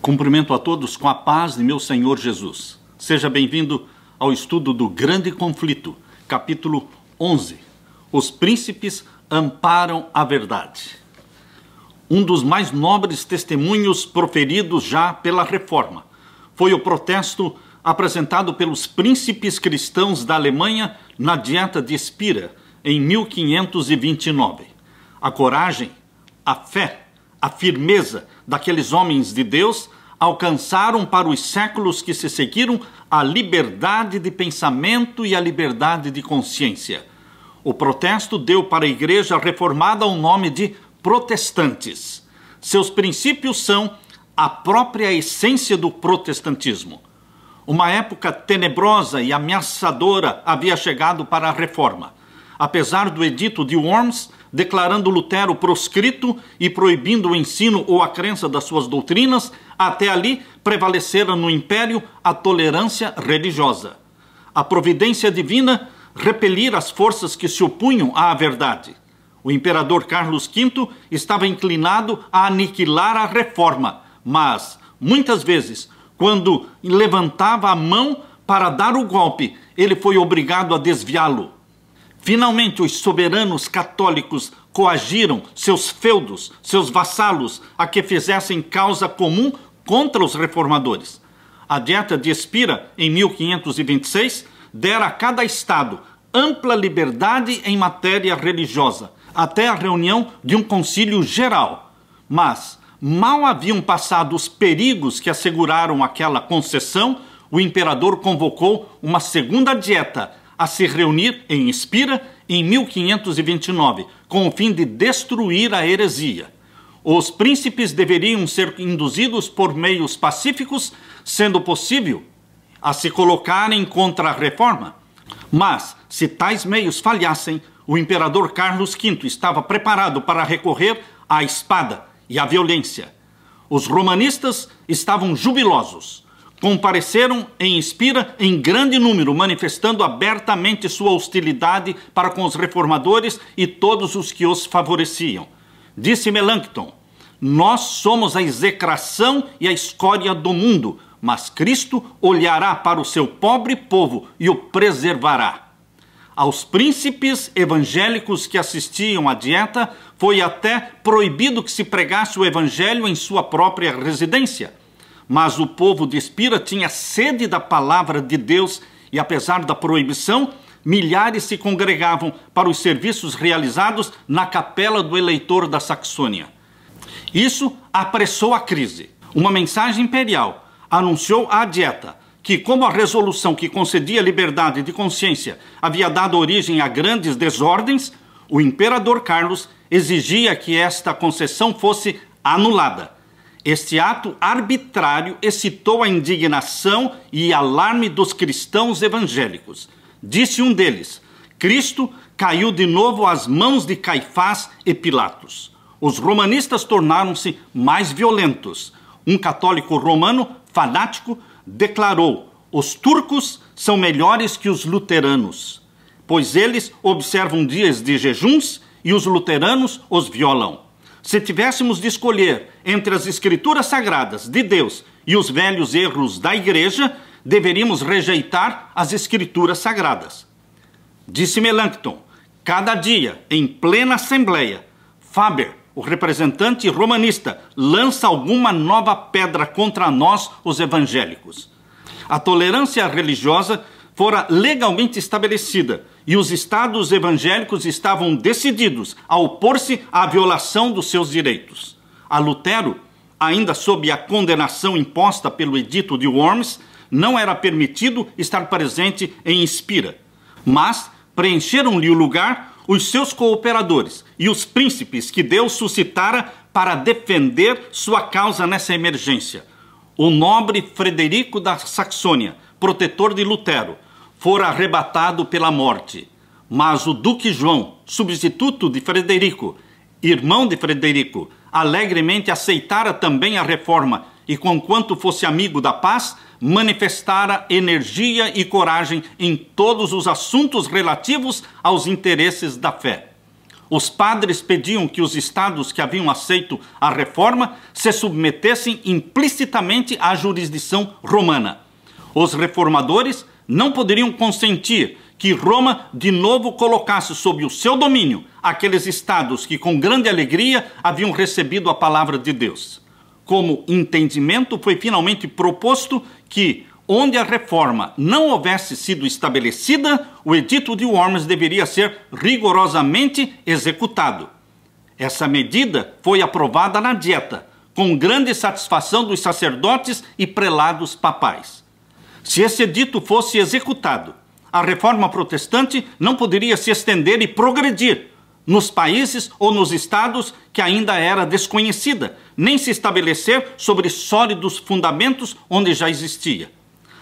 Cumprimento a todos com a paz de meu Senhor Jesus. Seja bem-vindo ao estudo do Grande Conflito, capítulo 11. Os príncipes amparam a verdade. Um dos mais nobres testemunhos proferidos já pela Reforma foi o protesto apresentado pelos príncipes cristãos da Alemanha na Dieta de Spira, em 1529. A coragem, a fé, a firmeza daqueles homens de Deus alcançaram para os séculos que se seguiram a liberdade de pensamento e a liberdade de consciência. O protesto deu para a Igreja Reformada o nome de protestantes. Seus princípios são a própria essência do protestantismo. Uma época tenebrosa e ameaçadora havia chegado para a Reforma. Apesar do edito de Worms, declarando Lutero proscrito e proibindo o ensino ou a crença das suas doutrinas, até ali prevalecera no Império a tolerância religiosa. A providência divina repelira as forças que se opunham à verdade. O imperador Carlos V estava inclinado a aniquilar a Reforma, mas, muitas vezes, quando levantava a mão para dar o golpe, ele foi obrigado a desviá-lo. Finalmente, os soberanos católicos coagiram seus feudos, seus vassalos, a que fizessem causa comum contra os reformadores. A Dieta de Spira, em 1526, dera a cada estado ampla liberdade em matéria religiosa, até a reunião de um concílio geral. Mas, mal haviam passado os perigos que asseguraram aquela concessão, o imperador convocou uma segunda dieta a se reunir em Spira em 1529, com o fim de destruir a heresia. Os príncipes deveriam ser induzidos por meios pacíficos, sendo possível, a se colocarem contra a reforma. Mas, se tais meios falhassem, o imperador Carlos V estava preparado para recorrer à espada e à violência. Os romanistas estavam jubilosos. Compareceram em Spira em grande número, manifestando abertamente sua hostilidade para com os reformadores e todos os que os favoreciam. Disse Melanchthon: nós somos a execração e a escória do mundo, mas Cristo olhará para o seu pobre povo e o preservará. Aos príncipes evangélicos que assistiam à dieta, foi até proibido que se pregasse o evangelho em sua própria residência. Mas o povo de Spira tinha sede da palavra de Deus e, apesar da proibição, milhares se congregavam para os serviços realizados na capela do eleitor da Saxônia. Isso apressou a crise. Uma mensagem imperial anunciou à dieta que, como a resolução que concedia liberdade de consciência havia dado origem a grandes desordens, o imperador Carlos exigia que esta concessão fosse anulada. Este ato arbitrário excitou a indignação e alarme dos cristãos evangélicos. Disse um deles: Cristo caiu de novo às mãos de Caifás e Pilatos. Os romanistas tornaram-se mais violentos. Um católico romano fanático declarou: os turcos são melhores que os luteranos, pois eles observam dias de jejuns e os luteranos os violam. Se tivéssemos de escolher entre as escrituras sagradas de Deus e os velhos erros da igreja, deveríamos rejeitar as escrituras sagradas. Disse Melanchthon: cada dia, em plena assembleia, Faber, o representante romanista, lança alguma nova pedra contra nós, os evangélicos. A tolerância religiosa fora legalmente estabelecida e os estados evangélicos estavam decididos a opor-se à violação dos seus direitos. A Lutero, ainda sob a condenação imposta pelo edito de Worms, não era permitido estar presente em Spira, mas preencheram-lhe o lugar os seus cooperadores e os príncipes que Deus suscitara para defender sua causa nessa emergência. O nobre Frederico da Saxônia, protetor de Lutero, fora arrebatado pela morte, mas o Duque João, substituto de Frederico, irmão de Frederico, alegremente aceitara também a reforma e, conquanto fosse amigo da paz, manifestara energia e coragem em todos os assuntos relativos aos interesses da fé. Os padres pediam que os estados que haviam aceito a reforma se submetessem implicitamente à jurisdição romana. Os reformadores não poderiam consentir que Roma de novo colocasse sob o seu domínio aqueles estados que com grande alegria haviam recebido a palavra de Deus. Como entendimento, foi finalmente proposto que, onde a reforma não houvesse sido estabelecida, o Edito de Worms deveria ser rigorosamente executado. Essa medida foi aprovada na Dieta, com grande satisfação dos sacerdotes e prelados papais. Se esse edito fosse executado, a reforma protestante não poderia se estender e progredir nos países ou nos estados que ainda era desconhecida, nem se estabelecer sobre sólidos fundamentos onde já existia.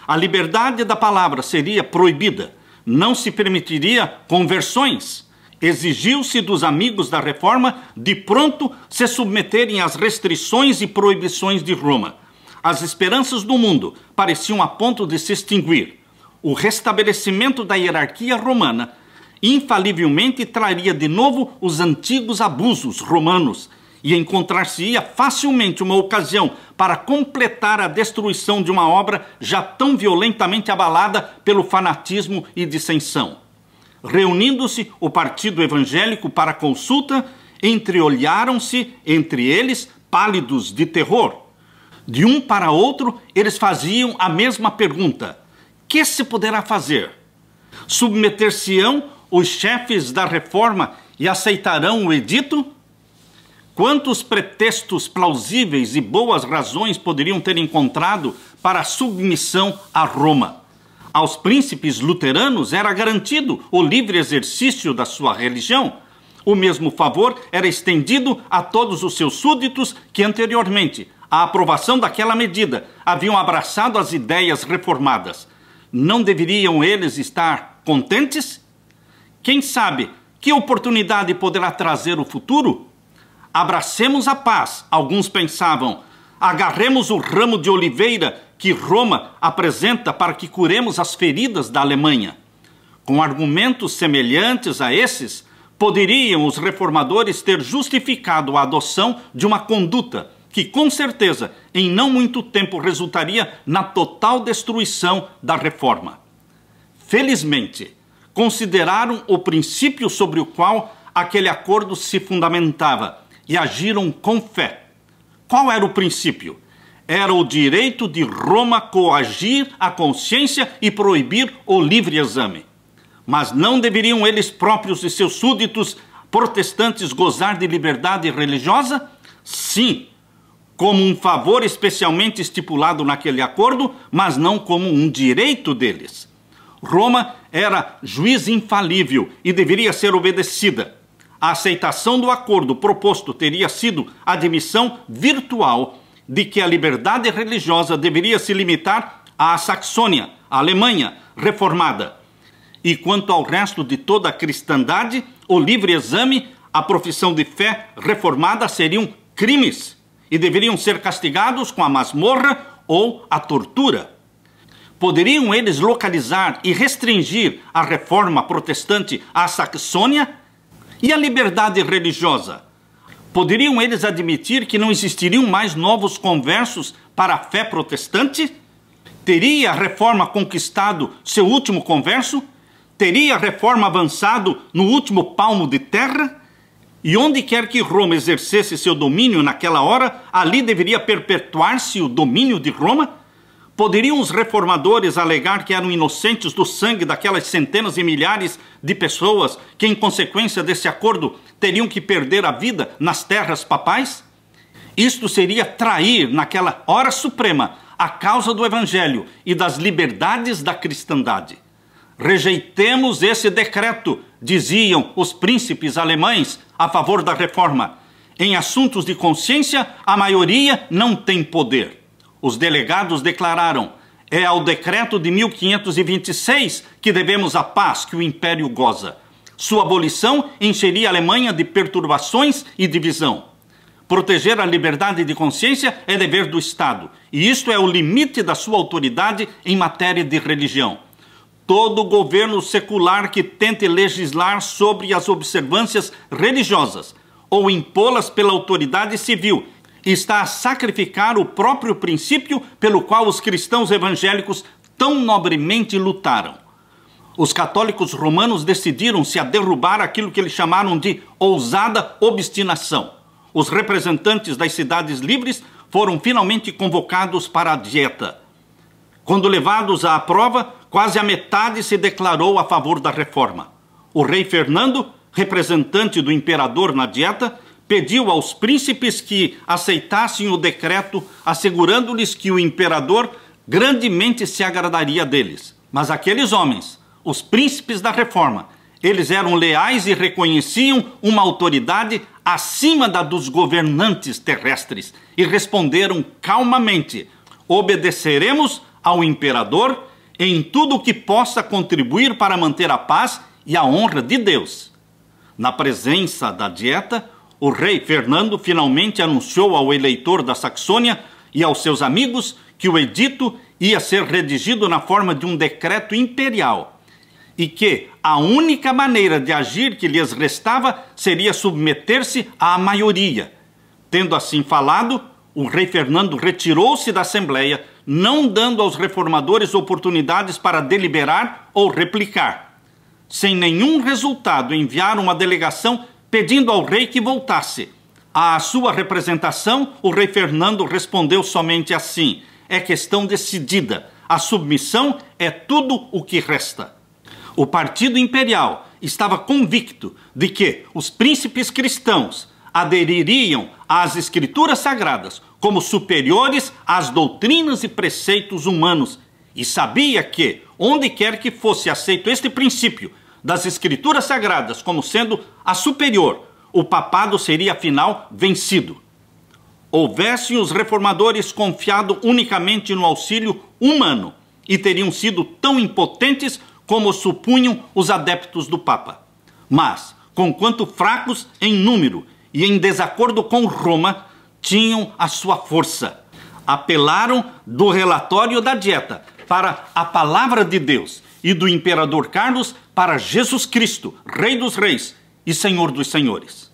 A liberdade da palavra seria proibida, não se permitiria conversões. Exigiu-se dos amigos da reforma de pronto se submeterem às restrições e proibições de Roma. As esperanças do mundo pareciam a ponto de se extinguir. O restabelecimento da hierarquia romana infalivelmente traria de novo os antigos abusos romanos e encontrar-se-ia facilmente uma ocasião para completar a destruição de uma obra já tão violentamente abalada pelo fanatismo e dissensão. Reunindo-se o partido evangélico para consulta, entreolharam-se entre eles pálidos de terror. De um para outro, eles faziam a mesma pergunta: que se poderá fazer? Submeter-se-ão os chefes da reforma e aceitarão o edito? Quantos pretextos plausíveis e boas razões poderiam ter encontrado para a submissão a Roma? Aos príncipes luteranos era garantido o livre exercício da sua religião. O mesmo favor era estendido a todos os seus súditos que anteriormente à aprovação daquela medida haviam abraçado as ideias reformadas. Não deveriam eles estar contentes? Quem sabe que oportunidade poderá trazer o futuro? Abracemos a paz, alguns pensavam. Agarremos o ramo de oliveira que Roma apresenta para que curemos as feridas da Alemanha. Com argumentos semelhantes a esses, poderiam os reformadores ter justificado a adoção de uma conduta que, com certeza, em não muito tempo resultaria na total destruição da reforma. Felizmente, consideraram o princípio sobre o qual aquele acordo se fundamentava e agiram com fé. Qual era o princípio? Era o direito de Roma coagir a consciência e proibir o livre exame. Mas não deveriam eles próprios e seus súditos protestantes gozar de liberdade religiosa? Sim, como um favor especialmente estipulado naquele acordo, mas não como um direito deles. Roma era juiz infalível e deveria ser obedecida. A aceitação do acordo proposto teria sido a admissão virtual de que a liberdade religiosa deveria se limitar à Saxônia, a Alemanha reformada. E quanto ao resto de toda a cristandade, o livre exame, a profissão de fé reformada seriam crimes e deveriam ser castigados com a masmorra ou a tortura. Poderiam eles localizar e restringir a reforma protestante à Saxônia? E a liberdade religiosa? Poderiam eles admitir que não existiriam mais novos conversos para a fé protestante? Teria a reforma conquistado seu último converso? Teria a reforma avançado no último palmo de terra? E onde quer que Roma exercesse seu domínio naquela hora, ali deveria perpetuar-se o domínio de Roma? Poderiam os reformadores alegar que eram inocentes do sangue daquelas centenas e milhares de pessoas que, em consequência desse acordo, teriam que perder a vida nas terras papais? Isto seria trair, naquela hora suprema, a causa do Evangelho e das liberdades da cristandade. Rejeitemos esse decreto, diziam os príncipes alemães a favor da reforma. Em assuntos de consciência, a maioria não tem poder. Os delegados declararam: é ao decreto de 1526 que devemos a paz que o império goza. Sua abolição encheria a Alemanha de perturbações e divisão. Proteger a liberdade de consciência é dever do Estado, e isto é o limite da sua autoridade em matéria de religião. todo governo secular que tente legislar sobre as observâncias religiosas ou impô-las pela autoridade civil está a sacrificar o próprio princípio pelo qual os cristãos evangélicos tão nobremente lutaram. Os católicos romanos decidiram-se a derrubar aquilo que eles chamaram de ousada obstinação. Os representantes das cidades livres foram finalmente convocados para a dieta. Quando levados à prova, quase a metade se declarou a favor da reforma. O rei Fernando, representante do imperador na dieta, pediu aos príncipes que aceitassem o decreto, assegurando-lhes que o imperador grandemente se agradaria deles. Mas aqueles homens, os príncipes da reforma, eles eram leais e reconheciam uma autoridade acima da dos governantes terrestres e responderam calmamente: obedeceremos ao imperador em tudo o que possa contribuir para manter a paz e a honra de Deus. Na presença da dieta, o rei Fernando finalmente anunciou ao eleitor da Saxônia e aos seus amigos que o edito ia ser redigido na forma de um decreto imperial e que a única maneira de agir que lhes restava seria submeter-se à maioria. Tendo assim falado, o rei Fernando retirou-se da Assembleia, não dando aos reformadores oportunidades para deliberar ou replicar. Sem nenhum resultado, enviaram uma delegação pedindo ao rei que voltasse. À sua representação, o rei Fernando respondeu somente assim: é questão decidida, a submissão é tudo o que resta. O partido imperial estava convicto de que os príncipes cristãos adeririam às escrituras sagradas como superiores às doutrinas e preceitos humanos e sabia que, onde quer que fosse aceito este princípio das escrituras sagradas como sendo a superior, o papado seria afinal vencido. Houvessem os reformadores confiado unicamente no auxílio humano e teriam sido tão impotentes como supunham os adeptos do Papa. Mas, conquanto fracos em número e em desacordo com Roma, tinham a sua força. Apelaram do relatório da dieta para a palavra de Deus e do imperador Carlos para Jesus Cristo, Rei dos Reis e Senhor dos Senhores.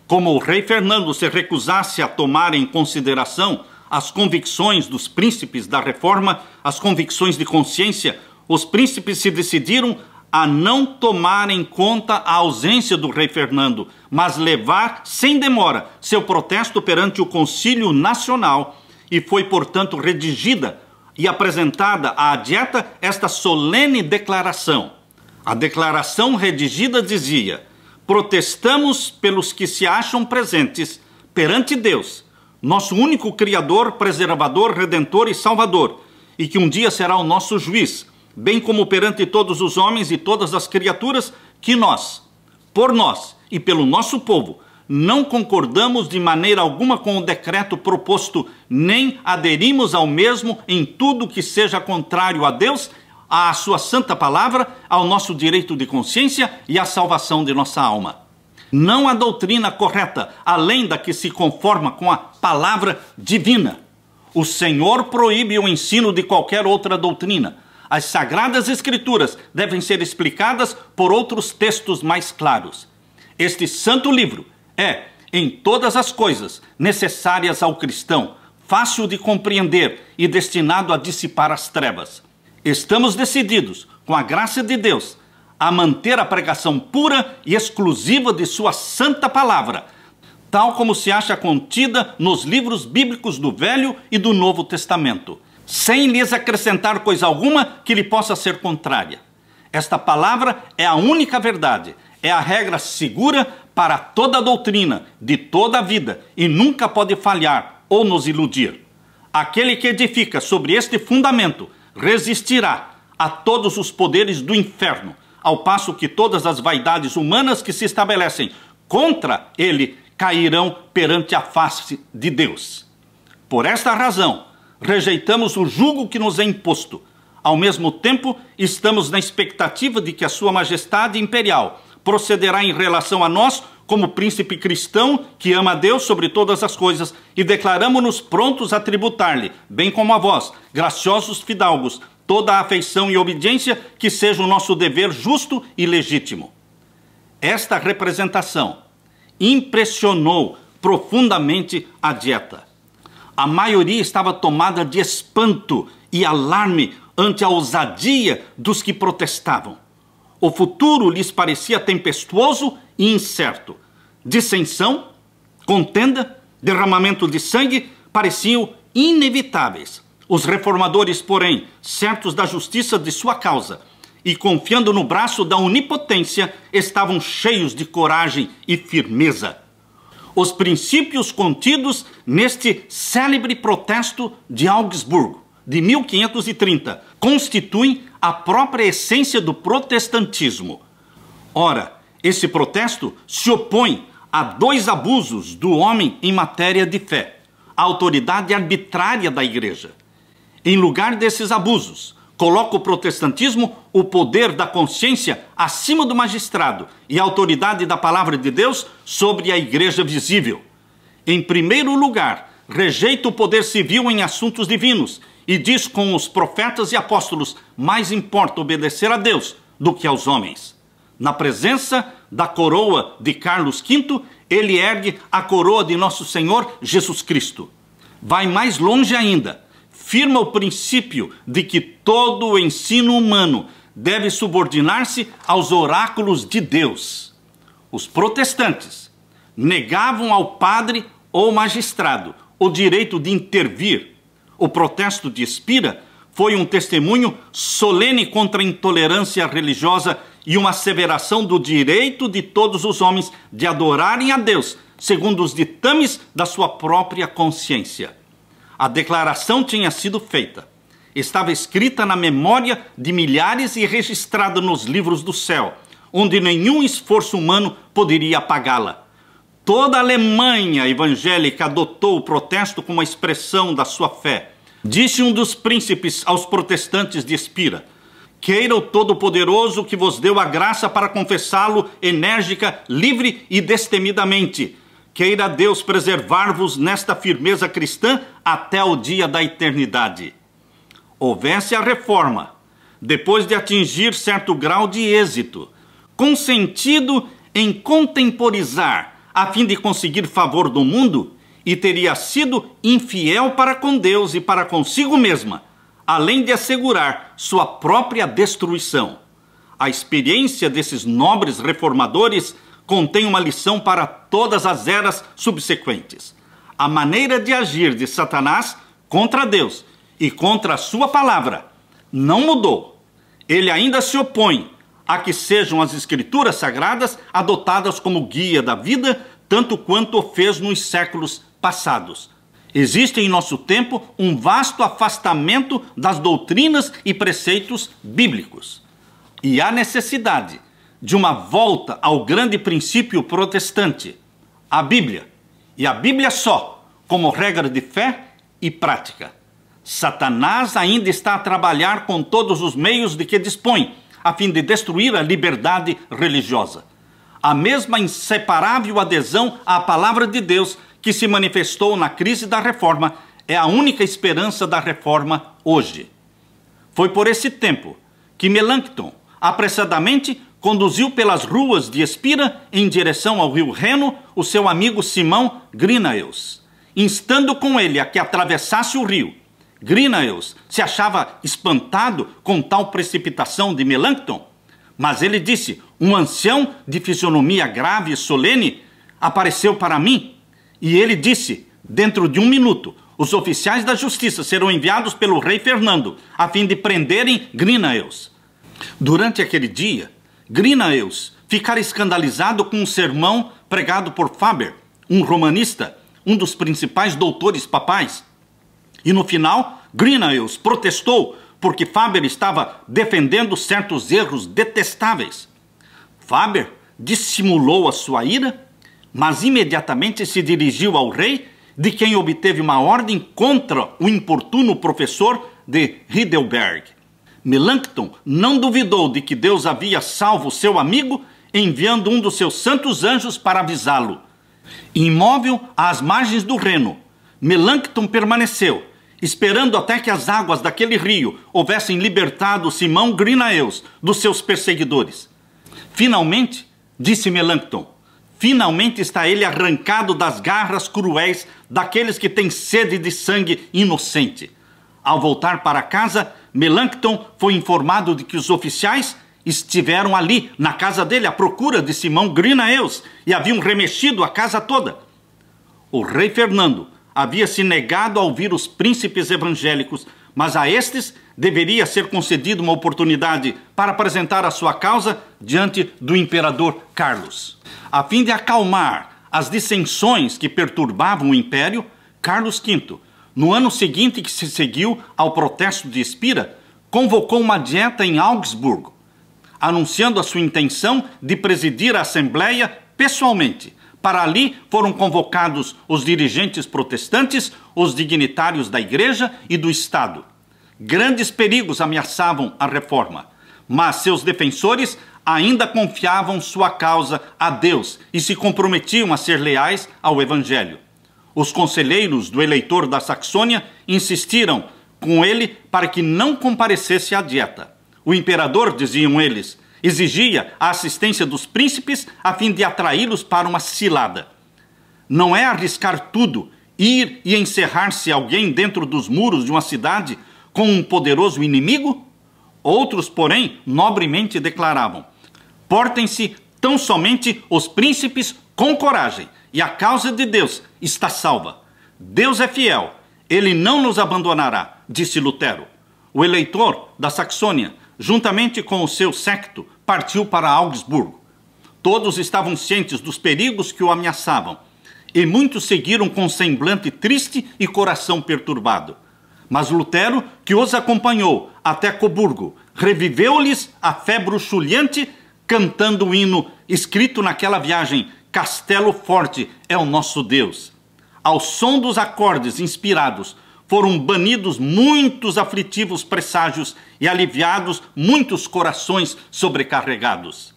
Como o rei Fernando se recusasse a tomar em consideração as convicções dos príncipes da reforma, as convicções de consciência, os príncipes se decidiram a não tomar em conta a ausência do rei Fernando, mas levar sem demora seu protesto perante o Concílio Nacional, e foi, portanto, redigida e apresentada à dieta esta solene declaração. A declaração redigida dizia: protestamos pelos que se acham presentes perante Deus, nosso único Criador, Preservador, Redentor e Salvador, e que um dia será o nosso juiz, bem como perante todos os homens e todas as criaturas, que nós, por nós e pelo nosso povo, não concordamos de maneira alguma com o decreto proposto, nem aderimos ao mesmo em tudo que seja contrário a Deus, à sua santa palavra, ao nosso direito de consciência e à salvação de nossa alma. Não há doutrina correta, além da que se conforma com a palavra divina. O Senhor proíbe o ensino de qualquer outra doutrina. As Sagradas Escrituras devem ser explicadas por outros textos mais claros. Este santo livro é, em todas as coisas necessárias ao cristão, fácil de compreender e destinado a dissipar as trevas. Estamos decididos, com a graça de Deus, a manter a pregação pura e exclusiva de sua santa palavra, tal como se acha contida nos livros bíblicos do Velho e do Novo Testamento, sem lhes acrescentar coisa alguma que lhe possa ser contrária. Esta palavra é a única verdade, é a regra segura para toda a doutrina, de toda a vida, e nunca pode falhar ou nos iludir. Aquele que edifica sobre este fundamento resistirá a todos os poderes do inferno, ao passo que todas as vaidades humanas que se estabelecem contra ele cairão perante a face de Deus. Por esta razão, rejeitamos o jugo que nos é imposto. Ao mesmo tempo, estamos na expectativa de que a Sua Majestade Imperial procederá em relação a nós como príncipe cristão que ama a Deus sobre todas as coisas, e declaramo-nos prontos a tributar-lhe, bem como a vós, graciosos fidalgos, toda a afeição e obediência que seja o nosso dever justo e legítimo. Esta representação impressionou profundamente a Dieta. A maioria estava tomada de espanto e alarme ante a ousadia dos que protestavam. O futuro lhes parecia tempestuoso e incerto. Dissensão, contenda, derramamento de sangue pareciam inevitáveis. Os reformadores, porém, certos da justiça de sua causa e confiando no braço da onipotência, estavam cheios de coragem e firmeza. Os princípios contidos neste célebre protesto de Augsburgo, de 1530, constituem a própria essência do protestantismo. Ora, esse protesto se opõe a dois abusos do homem em matéria de fé: a autoridade arbitrária da Igreja. Em lugar desses abusos, coloca o protestantismo o poder da consciência acima do magistrado e a autoridade da palavra de Deus sobre a Igreja visível. Em primeiro lugar, rejeita o poder civil em assuntos divinos e diz com os profetas e apóstolos: mais importa obedecer a Deus do que aos homens. Na presença da coroa de Carlos V, ele ergue a coroa de nosso Senhor Jesus Cristo. Vai mais longe ainda. Firma o princípio de que todo o ensino humano deve subordinar-se aos oráculos de Deus. Os protestantes negavam ao padre ou magistrado o direito de intervir. O protesto de Spira foi um testemunho solene contra a intolerância religiosa e uma asseveração do direito de todos os homens de adorarem a Deus, segundo os ditames da sua própria consciência. A declaração tinha sido feita. Estava escrita na memória de milhares e registrada nos livros do céu, onde nenhum esforço humano poderia apagá-la. Toda a Alemanha evangélica adotou o protesto como a expressão da sua fé. Disse um dos príncipes aos protestantes de Spira: queira o Todo-Poderoso que vos deu a graça para confessá-lo enérgica, livre e destemidamente. Queira Deus preservar-vos nesta firmeza cristã até o dia da eternidade. Houvesse a reforma, depois de atingir certo grau de êxito, consentido em contemporizar a fim de conseguir favor do mundo, e teria sido infiel para com Deus e para consigo mesma, além de assegurar sua própria destruição. A experiência desses nobres reformadores contém uma lição para todas as eras subsequentes. A maneira de agir de Satanás contra Deus e contra a sua palavra não mudou. Ele ainda se opõe a que sejam as escrituras sagradas adotadas como guia da vida, tanto quanto o fez nos séculos passados. Existe em nosso tempo um vasto afastamento das doutrinas e preceitos bíblicos. E há necessidade de uma volta ao grande princípio protestante, a Bíblia, e a Bíblia só, como regra de fé e prática. Satanás ainda está a trabalhar com todos os meios de que dispõe, a fim de destruir a liberdade religiosa. A mesma inseparável adesão à palavra de Deus que se manifestou na crise da Reforma é a única esperança da Reforma hoje. Foi por esse tempo que Melanchthon apressadamente conduziu pelas ruas de Spira em direção ao rio Reno o seu amigo Simão Grinaeus, instando com ele a que atravessasse o rio. Grinaeus se achava espantado com tal precipitação de Melanchthon, mas ele disse: um ancião de fisionomia grave e solene apareceu para mim, e ele disse: dentro de 1 minuto, os oficiais da justiça serão enviados pelo rei Fernando, a fim de prenderem Grinaeus. Durante aquele dia, Grinaeus ficara escandalizado com um sermão pregado por Faber, um romanista, um dos principais doutores papais. E no final, Grinaeus protestou porque Faber estava defendendo certos erros detestáveis. Faber dissimulou a sua ira, mas imediatamente se dirigiu ao rei, de quem obteve uma ordem contra o importuno professor de Heidelberg. Melanchthon não duvidou de que Deus havia salvo seu amigo, enviando um dos seus santos anjos para avisá-lo. Imóvel às margens do Reno, Melanchthon permaneceu, esperando até que as águas daquele rio houvessem libertado Simão Grinaeus dos seus perseguidores. Finalmente, disse Melancton, finalmente está ele arrancado das garras cruéis daqueles que têm sede de sangue inocente. Ao voltar para casa, Melancton foi informado de que os oficiais estiveram ali, na casa dele, à procura de Simão Grinaeus e haviam remexido a casa toda. O rei Fernando havia se negado a ouvir os príncipes evangélicos, mas a estes deveria ser concedida uma oportunidade para apresentar a sua causa diante do imperador Carlos. A fim de acalmar as dissensões que perturbavam o império, Carlos V, no ano seguinte que se seguiu ao protesto de Espira, convocou uma dieta em Augsburgo, anunciando a sua intenção de presidir a Assembleia pessoalmente. Para ali foram convocados os dirigentes protestantes, os dignitários da Igreja e do Estado. Grandes perigos ameaçavam a reforma, mas seus defensores ainda confiavam sua causa a Deus e se comprometiam a ser leais ao Evangelho. Os conselheiros do eleitor da Saxônia insistiram com ele para que não comparecesse à dieta. O imperador, diziam eles, exigia a assistência dos príncipes a fim de atraí-los para uma cilada. Não é arriscar tudo, ir e encerrar-se alguém dentro dos muros de uma cidade com um poderoso inimigo? Outros, porém, nobremente declaravam: portem-se tão somente os príncipes com coragem, e a causa de Deus está salva. Deus é fiel, ele não nos abandonará, disse Lutero. O eleitor da Saxônia, juntamente com o seu séquito, partiu para Augsburgo. Todos estavam cientes dos perigos que o ameaçavam, e muitos seguiram com semblante triste e coração perturbado. Mas Lutero, que os acompanhou até Coburgo, reviveu-lhes a fé bruxulhante, cantando o hino escrito naquela viagem: Castelo Forte é o nosso Deus. Ao som dos acordes inspirados, foram banidos muitos aflitivos presságios e aliviados muitos corações sobrecarregados.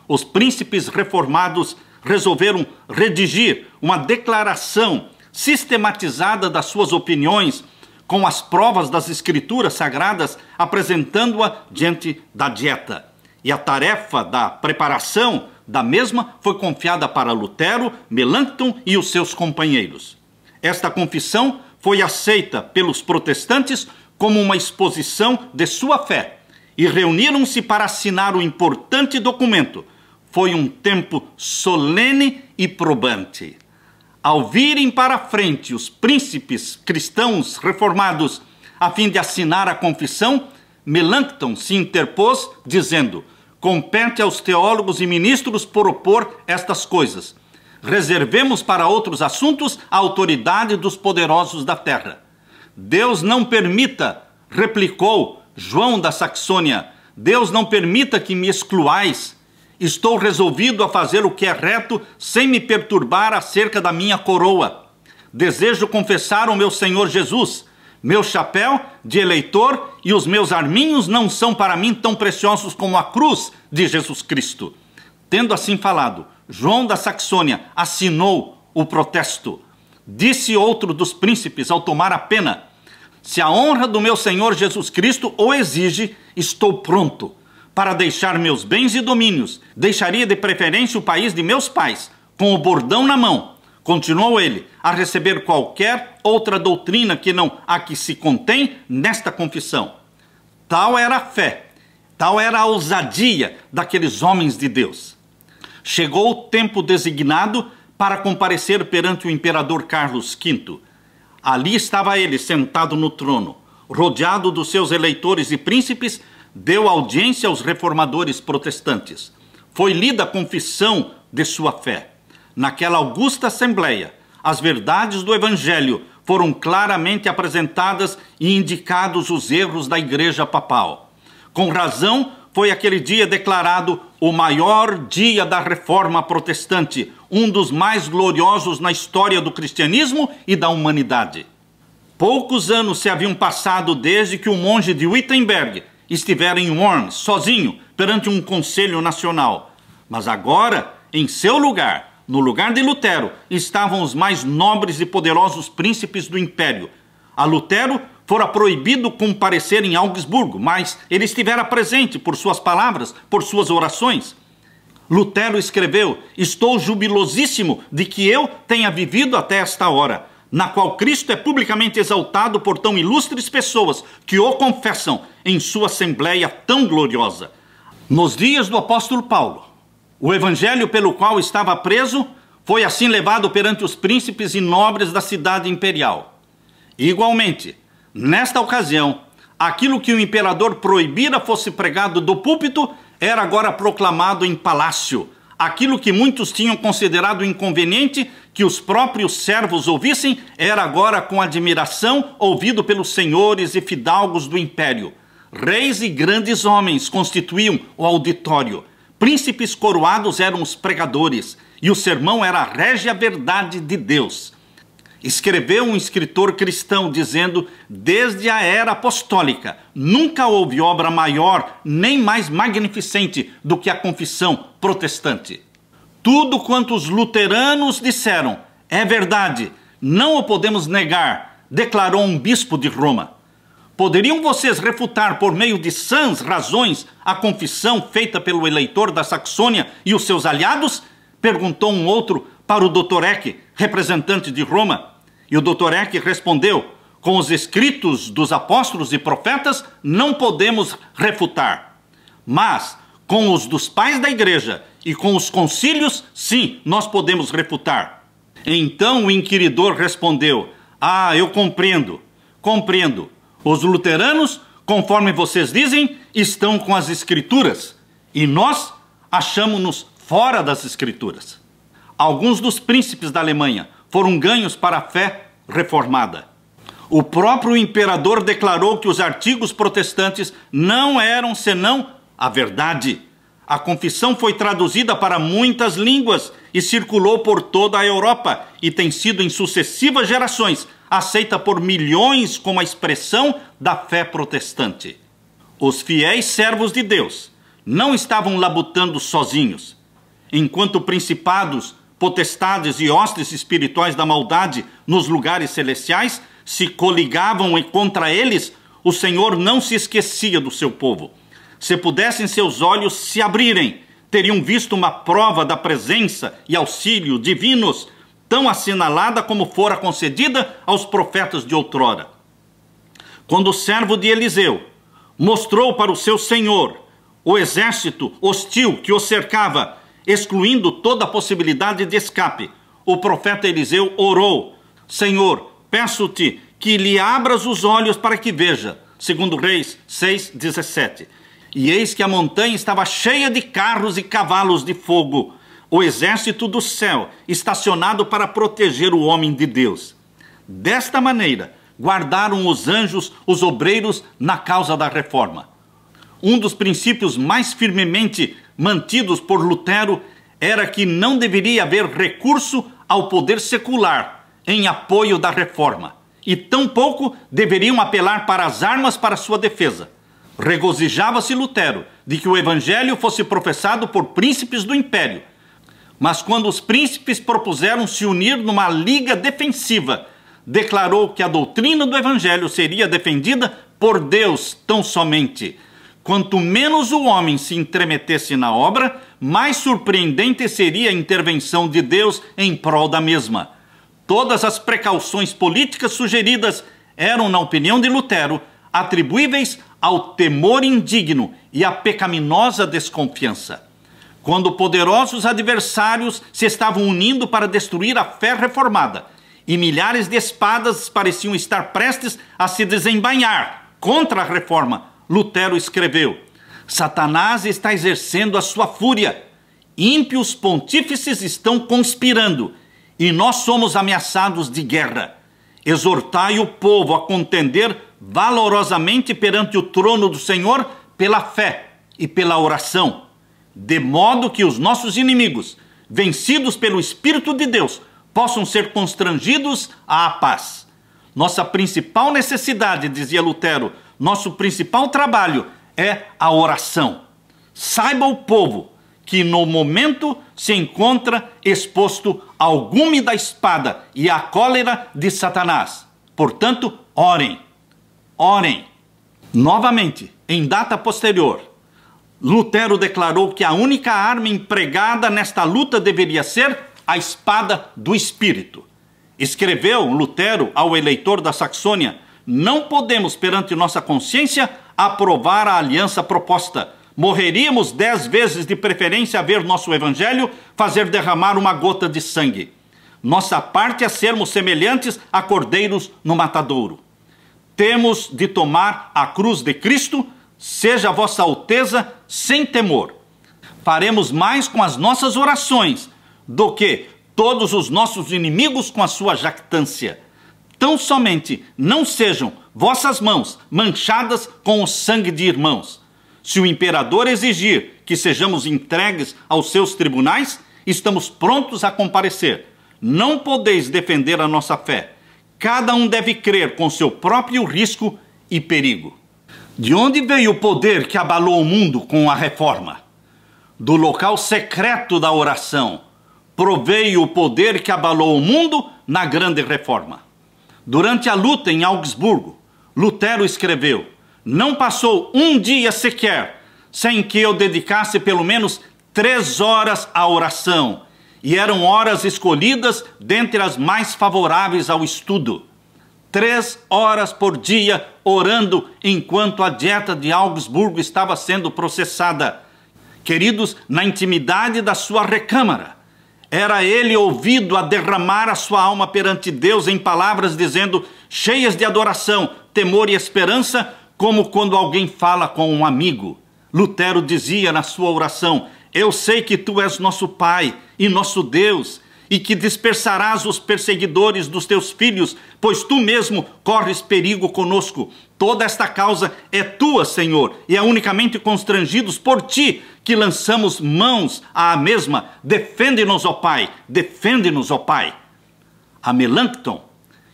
Os príncipes reformados resolveram redigir uma declaração sistematizada das suas opiniões, com as provas das escrituras sagradas, apresentando-a diante da dieta. E a tarefa da preparação da mesma foi confiada para Lutero, Melancton e os seus companheiros. Esta confissão foi aceita pelos protestantes como uma exposição de sua fé e reuniram-se para assinar o importante documento. Foi um tempo solene e probante. Ao virem para a frente os príncipes cristãos reformados a fim de assinar a confissão, Melancton se interpôs, dizendo: compete aos teólogos e ministros propor estas coisas. Reservemos para outros assuntos a autoridade dos poderosos da terra. Deus não permita, replicou João da Saxônia, Deus não permita que me excluais. Estou resolvido a fazer o que é reto, sem me perturbar acerca da minha coroa. Desejo confessar o meu Senhor Jesus. Meu chapéu de eleitor e os meus arminhos não são para mim tão preciosos como a cruz de Jesus Cristo. Tendo assim falado, João da Saxônia assinou o protesto. Disse outro dos príncipes ao tomar a pena: se a honra do meu Senhor Jesus Cristo o exige, estou pronto para deixar meus bens e domínios. Deixaria de preferência o país de meus pais, com o bordão na mão. Continuou ele, a receber qualquer outra doutrina que não a que se contém nesta confissão. Tal era a fé, tal era a ousadia daqueles homens de Deus. Chegou o tempo designado para comparecer perante o imperador Carlos V. Ali estava ele, sentado no trono, rodeado dos seus eleitores e príncipes, deu audiência aos reformadores protestantes. Foi lida a confissão de sua fé. Naquela augusta assembleia, as verdades do Evangelho foram claramente apresentadas e indicados os erros da Igreja Papal. Com razão, foi aquele dia declarado o maior dia da Reforma Protestante, um dos mais gloriosos na história do cristianismo e da humanidade. Poucos anos se haviam passado desde que o monge de Wittenberg estivera em Worms, sozinho, perante um conselho nacional. Mas agora, em seu lugar, no lugar de Lutero, estavam os mais nobres e poderosos príncipes do império. A Lutero fora proibido comparecer em Augsburgo, mas ele estivera presente por suas palavras, por suas orações. Lutero escreveu: estou jubilosíssimo de que eu tenha vivido até esta hora, na qual Cristo é publicamente exaltado por tão ilustres pessoas que o confessam em sua assembleia tão gloriosa. Nos dias do apóstolo Paulo, o evangelho pelo qual estava preso foi assim levado perante os príncipes e nobres da cidade imperial. Igualmente, nesta ocasião, aquilo que o imperador proibira fosse pregado do púlpito era agora proclamado em palácio. Aquilo que muitos tinham considerado inconveniente que os próprios servos ouvissem era agora com admiração ouvido pelos senhores e fidalgos do império. Reis e grandes homens constituíam o auditório. Príncipes coroados eram os pregadores, e o sermão era a régia verdade de Deus. Escreveu um escritor cristão dizendo: desde a era apostólica nunca houve obra maior nem mais magnificente do que a confissão protestante. Tudo quanto os luteranos disseram é verdade, não o podemos negar, declarou um bispo de Roma. Poderiam vocês refutar por meio de sãs razões a confissão feita pelo eleitor da Saxônia e os seus aliados? Perguntou um outro para o Dr. Eck, representante de Roma. E o Dr. Eck respondeu: com os escritos dos apóstolos e profetas não podemos refutar, mas com os dos pais da igreja e com os concílios, sim, nós podemos refutar. Então o inquiridor respondeu: eu compreendo. Os luteranos, conforme vocês dizem, estão com as escrituras, e nós achamos-nos fora das escrituras. Alguns dos príncipes da Alemanha foram ganhos para a fé reformada. O próprio imperador declarou que os artigos protestantes não eram senão a verdade. A confissão foi traduzida para muitas línguas e circulou por toda a Europa e tem sido em sucessivas gerações aceita por milhões como a expressão da fé protestante. Os fiéis servos de Deus não estavam labutando sozinhos. Enquanto principados, potestades e hostes espirituais da maldade nos lugares celestiais se coligavam contra eles, o Senhor não se esquecia do seu povo. Se pudessem seus olhos se abrirem, teriam visto uma prova da presença e auxílio divinos, tão assinalada como fora concedida aos profetas de outrora. Quando o servo de Eliseu mostrou para o seu senhor o exército hostil que o cercava, excluindo toda a possibilidade de escape, o profeta Eliseu orou: Senhor, peço-te que lhe abras os olhos para que veja. 2 Reis 6:17. E eis que a montanha estava cheia de carros e cavalos de fogo, o exército do céu, estacionado para proteger o homem de Deus. Desta maneira, guardaram os anjos, os obreiros, na causa da reforma. Um dos princípios mais firmemente mantidos por Lutero era que não deveria haver recurso ao poder secular em apoio da reforma, e tampouco deveriam apelar para as armas para sua defesa. Regozijava-se Lutero de que o evangelho fosse professado por príncipes do império. Mas quando os príncipes propuseram se unir numa liga defensiva, declarou que a doutrina do evangelho seria defendida por Deus tão somente. Quanto menos o homem se intrometesse na obra, mais surpreendente seria a intervenção de Deus em prol da mesma. Todas as precauções políticas sugeridas eram, na opinião de Lutero, atribuíveis ao temor indigno e à pecaminosa desconfiança. Quando poderosos adversários se estavam unindo para destruir a fé reformada, e milhares de espadas pareciam estar prestes a se desembainhar contra a reforma, Lutero escreveu: Satanás está exercendo a sua fúria, ímpios pontífices estão conspirando, e nós somos ameaçados de guerra. Exortai o povo a contender valorosamente perante o trono do Senhor pela fé e pela oração, de modo que os nossos inimigos, vencidos pelo Espírito de Deus, possam ser constrangidos à paz. Nossa principal necessidade, dizia Lutero, nosso principal trabalho é a oração. Saiba o povo que no momento se encontra exposto ao gume da espada e à cólera de Satanás. Portanto, orem, orem. Novamente, em data posterior, Lutero declarou que a única arma empregada nesta luta deveria ser a espada do Espírito. Escreveu Lutero ao eleitor da Saxônia: não podemos, perante nossa consciência, aprovar a aliança proposta. Morreríamos 10 vezes de preferência a ver nosso evangelho fazer derramar uma gota de sangue. Nossa parte é sermos semelhantes a cordeiros no matadouro. Temos de tomar a cruz de Cristo, seja a vossa alteza, sem temor. Faremos mais com as nossas orações do que todos os nossos inimigos com a sua jactância. Tão somente não sejam vossas mãos manchadas com o sangue de irmãos. Se o imperador exigir que sejamos entregues aos seus tribunais, estamos prontos a comparecer. Não podeis defender a nossa fé. Cada um deve crer com seu próprio risco e perigo. De onde veio o poder que abalou o mundo com a reforma? Do local secreto da oração proveio o poder que abalou o mundo na grande reforma. Durante a luta em Augsburgo, Lutero escreveu: não passou um dia sequer sem que eu dedicasse pelo menos 3 horas à oração, e eram horas escolhidas dentre as mais favoráveis ao estudo. 3 horas por dia orando enquanto a dieta de Augsburgo estava sendo processada. Queridos, na intimidade da sua recâmara, era ele ouvido a derramar a sua alma perante Deus em palavras dizendo, cheias de adoração, temor e esperança, como quando alguém fala com um amigo. Lutero dizia na sua oração: eu sei que tu és nosso Pai e nosso Deus, e que dispersarás os perseguidores dos teus filhos, pois tu mesmo corres perigo conosco. Toda esta causa é tua, Senhor, e é unicamente constrangidos por ti que lançamos mãos à mesma. Defende-nos, ó Pai, defende-nos, ó Pai. A Melanchthon,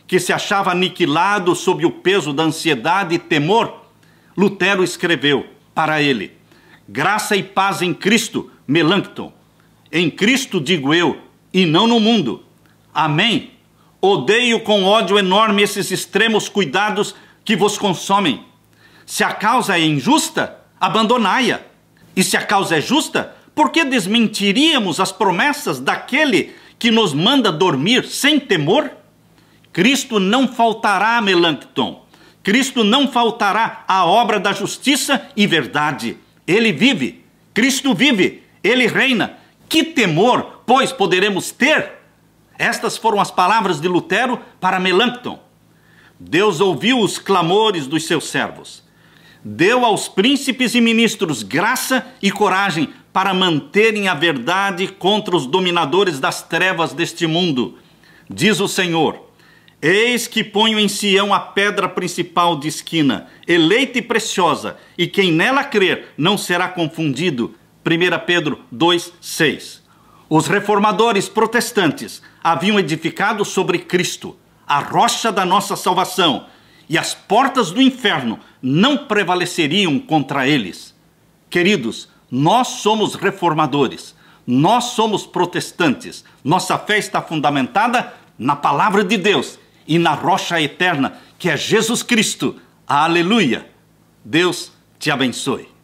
que se achava aniquilado sob o peso da ansiedade e temor, Lutero escreveu para ele: graça e paz em Cristo, Melanchthon. Em Cristo digo eu, e não no mundo. Amém. Odeio com ódio enorme esses extremos cuidados que vos consomem. Se a causa é injusta, abandonai-a. E se a causa é justa, por que desmentiríamos as promessas daquele que nos manda dormir sem temor? Cristo não faltará, Melanchthon. Cristo não faltará à obra da justiça e verdade. Ele vive. Cristo vive. Ele reina. Que temor, pois, poderemos ter? Estas foram as palavras de Lutero para Melanchthon. Deus ouviu os clamores dos seus servos. Deu aos príncipes e ministros graça e coragem para manterem a verdade contra os dominadores das trevas deste mundo. Diz o Senhor: eis que ponho em Sião a pedra principal de esquina, eleita e preciosa, e quem nela crer não será confundido. 1 Pedro 2,6. Os reformadores protestantes haviam edificado sobre Cristo, a rocha da nossa salvação, e as portas do inferno não prevaleceriam contra eles. Queridos, nós somos reformadores, nós somos protestantes, nossa fé está fundamentada na palavra de Deus e na rocha eterna, que é Jesus Cristo. Aleluia! Deus te abençoe.